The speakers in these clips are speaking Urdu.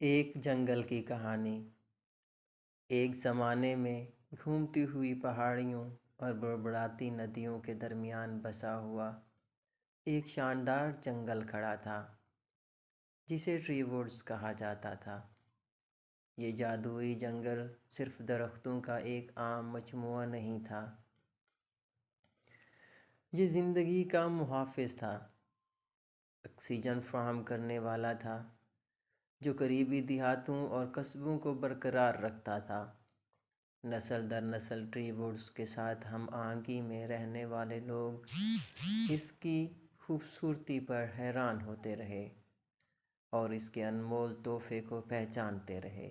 ایک جنگل کی کہانی۔ ایک زمانے میں گھومتی ہوئی پہاڑیوں اور بڑبڑاتی ندیوں کے درمیان بسا ہوا ایک شاندار جنگل کھڑا تھا جسے ٹری ووڈز کہا جاتا تھا۔ یہ جادوئی جنگل صرف درختوں کا ایک عام مجموعہ نہیں تھا، یہ زندگی کا محافظ تھا، آکسیجن فراہم کرنے والا تھا جو قریبی دیہاتوں اور قصبوں کو برقرار رکھتا تھا۔ نسل در نسل ٹری ووڈز کے ساتھ ہم آہنگی میں رہنے والے لوگ اس کی خوبصورتی پر حیران ہوتے رہے اور اس کے انمول تحفے کو پہچانتے رہے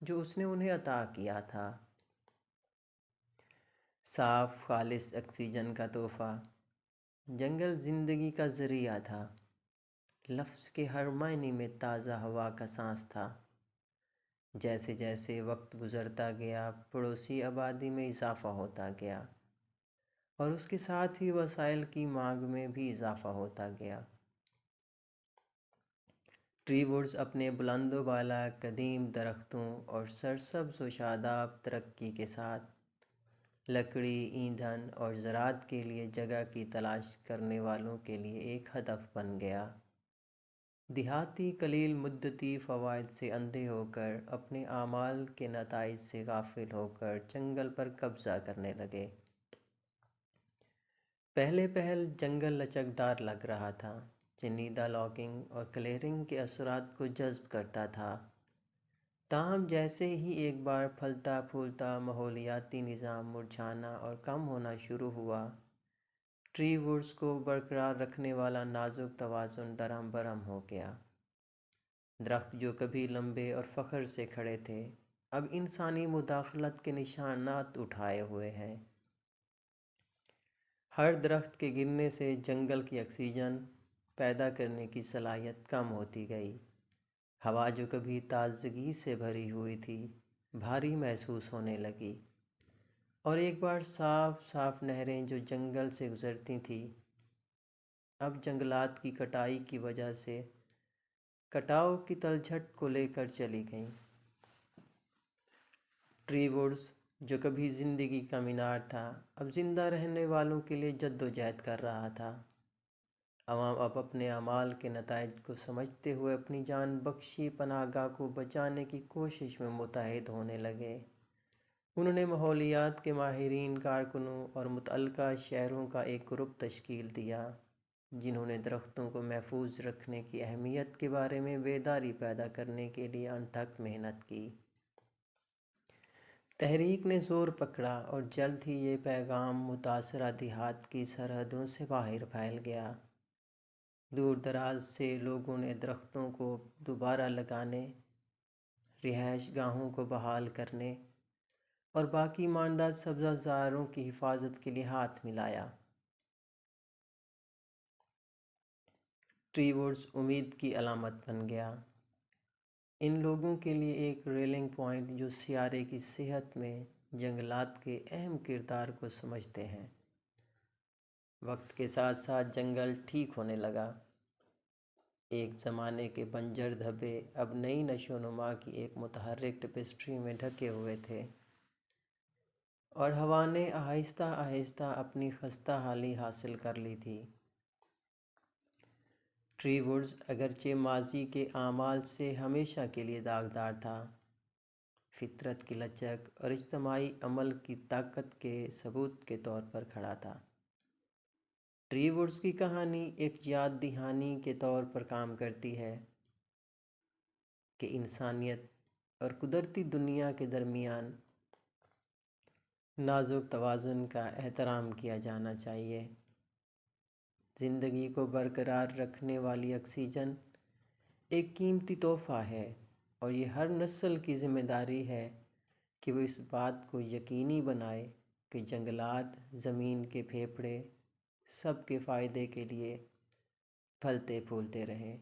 جو اس نے انہیں عطا کیا تھا۔ صاف خالص آکسیجن کا تحفہ۔ جنگل زندگی کا ذریعہ تھا، لفظ کے ہر معنی میں تازہ ہوا کا سانس تھا۔ جیسے جیسے وقت گزرتا گیا، پڑوسی آبادی میں اضافہ ہوتا گیا اور اس کے ساتھ ہی وسائل کی مانگ میں بھی اضافہ ہوتا گیا۔ ٹری ووڈز اپنے بلند و بالا قدیم درختوں اور سرسبز و شاداب ترقی کے ساتھ لکڑی، ایندھن اور زراعت کے لیے جگہ کی تلاش کرنے والوں کے لیے ایک ہدف بن گیا۔ دیہاتی قلیل مدتی فوائد سے اندھے ہو کر، اپنے اعمال کے نتائج سے غافل ہو کر جنگل پر قبضہ کرنے لگے۔ پہلے پہل جنگل لچکدار لگ رہا تھا، چنیدہ لاگنگ اور کلیئرنگ کے اثرات کو جذب کرتا تھا۔ تاہم جیسے ہی ایک بار پھلتا پھولتا ماحولیاتی نظام مرجھانا اور کم ہونا شروع ہوا، ٹری ووڈز کو برقرار رکھنے والا نازک توازن درہم برہم ہو گیا۔ درخت جو کبھی لمبے اور فخر سے کھڑے تھے، اب انسانی مداخلت کے نشانات اٹھائے ہوئے ہیں۔ ہر درخت کے گرنے سے جنگل کی آکسیجن پیدا کرنے کی صلاحیت کم ہوتی گئی۔ ہوا جو کبھی تازگی سے بھری ہوئی تھی، بھاری محسوس ہونے لگی، اور ایک بار صاف صاف نہریں جو جنگل سے گزرتی تھیں، اب جنگلات کی کٹائی کی وجہ سے کٹاؤ کی تلچھٹ کو لے کر چلی گئیں۔ ٹری ووڈز جو کبھی زندگی کا مینار تھا، اب زندہ رہنے والوں کے لیے جدوجہد کر رہا تھا۔ عوام اب اپنے اعمال کے نتائج کو سمجھتے ہوئے اپنی جان بخشی پناہ گاہ کو بچانے کی کوشش میں متحد ہونے لگے۔ انہوں نے ماحولیات کے ماہرین، کارکنوں اور متعلقہ شہریوں کا ایک گروپ تشکیل دیا جنہوں نے درختوں کو محفوظ رکھنے کی اہمیت کے بارے میں بیداری پیدا کرنے کے لیے انتھک محنت کی۔ تحریک نے زور پکڑا اور جلد ہی یہ پیغام متاثرہ دیہات کی سرحدوں سے باہر پھیل گیا۔ دور دراز سے لوگوں نے درختوں کو دوبارہ لگانے، رہائش گاہوں کو بحال کرنے اور باقی ماندہ سبزہ زاروں کی حفاظت کے لیے ہاتھ ملایا۔ ٹری ووڈز امید کی علامت بن گیا، ان لوگوں کے لیے ایک ریلنگ پوائنٹ جو سیارے کی صحت میں جنگلات کے اہم کردار کو سمجھتے ہیں۔ وقت کے ساتھ ساتھ جنگل ٹھیک ہونے لگا۔ ایک زمانے کے بنجر دھبے اب نئی نشو و نما کی ایک متحرک ٹیپسٹری میں ڈھکے ہوئے تھے، اور ہوا نے آہستہ آہستہ اپنی خستہ حالی حاصل کر لی تھی۔ ٹری ووڈز اگرچہ ماضی کے اعمال سے ہمیشہ کے لیے داغدار تھا، فطرت کی لچک اور اجتماعی عمل کی طاقت کے ثبوت کے طور پر کھڑا تھا۔ ٹری ووڈز کی کہانی ایک یاد دہانی کے طور پر کام کرتی ہے کہ انسانیت اور قدرتی دنیا کے درمیان نازک توازن کا احترام کیا جانا چاہیے۔ زندگی کو برقرار رکھنے والی آکسیجن ایک قیمتی تحفہ ہے، اور یہ ہر نسل کی ذمہ داری ہے کہ وہ اس بات کو یقینی بنائے کہ جنگلات، زمین کے پھیپھڑے سب کے فائدے کے لیے پھلتے پھولتے رہیں۔